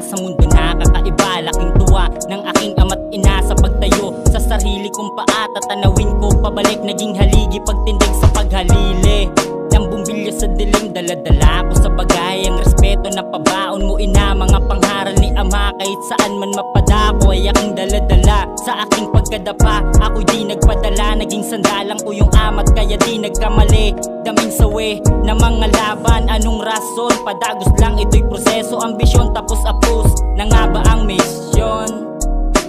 sa mundo na kakaiba. Laking tuwa ng aking ama't ina sa pagtayo sa sarili kong paa. Tatanawin ko pabalik, naging haligi pagtindig sa paghalili ng bumbilya sa dilim. Daladala ko sa bagay ang respeto na pabaon mo ina. Mga pangharal ni ama kahit saan man mapadako ay aking daladala sa aking pagkadapa. Ako'y di nagpadala, naging sandalang ko yung amat kaya di nagkamali. Daming sawi na mga laban, anong rason? Padagos lang ito'y proseso, ambisyon tapos apus. Na nga ba ang misyon?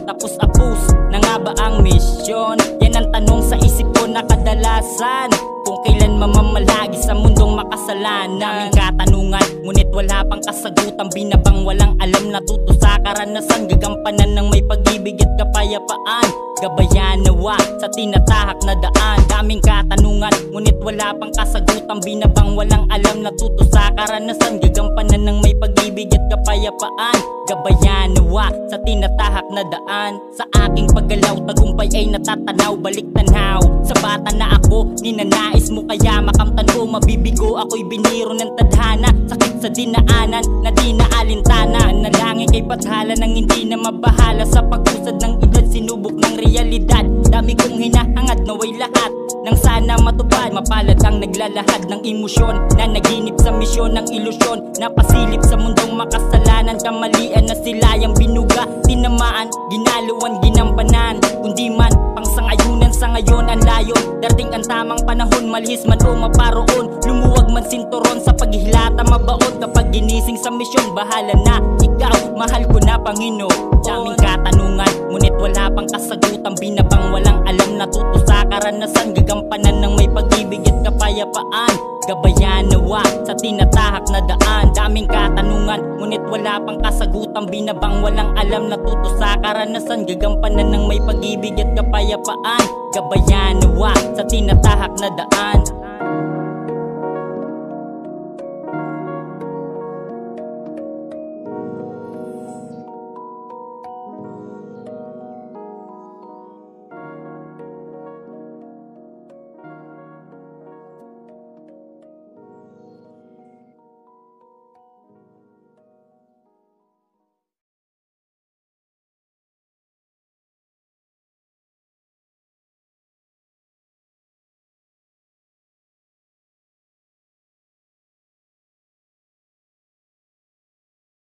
Tapos apus, na nga ba ang misyon? Yan ang tanong sa isip ko na kadalasan, kung kailan mamamalagi sa mundong makasalanan. Daming katanungan, ngunit wala pang kasagutan. Binabang walang alam, natuto sa karanasan. Gagampanan ng may pag-ibig at kapayapaan. Gabayan nawa sa tinatahak na daan. Daming katanungan, ngunit wala pang kasagutan. Binabang walang alam, natuto sa karanasan. Gagampanan ng may pag-ibig at kapayapaan. Gabayan nawa sa tinatahak na daan. Sa aking paggalaw, tagumpay ay natatanaw. Balik tanaw sa bata na ako, ninanais mo kaya makamtan ko. Mabibigo ako'y biniro ng tadhana. Sakit sa dinaanan na di naalintana. Nalangin kay bathala nang hindi na mabahala. Sa pag-usad ng edad, sinubok ng realidad. Dami kong hinahangad naway lahat nang sana matupad. Mapalad ang naglalahad ng emosyon na naginip sa misyon ng ilusyon. Napasilip sa mundong makasalanan. Kamalian na sila yung binuga, tinamaan, ginaluan, ginampanan. Kundi man pang sangayunan sa ngayon ang layon. Darating ang tamang panahon, malihis man o maparoon. Lumuwag man sinturon sa paghihilata mabaon. Kapag ginising sa misyon, bahala na ikaw, mahal ko na Panginoon. Daming katanungan, ngunit wala pang kasagutan. Binabang walang alam, natuto sa karanasan. Gagampanan ng may pag-ibig at kapayapaan. Gabayan nawa sa tinatahak na daan. Daming katanungan, ngunit wala pang kasagutan. Binabang walang alam, natuto sa karanasan. Gagampanan ng may pag-ibig at kapayapaan. Gabayan nawa sa tinatahak na daan.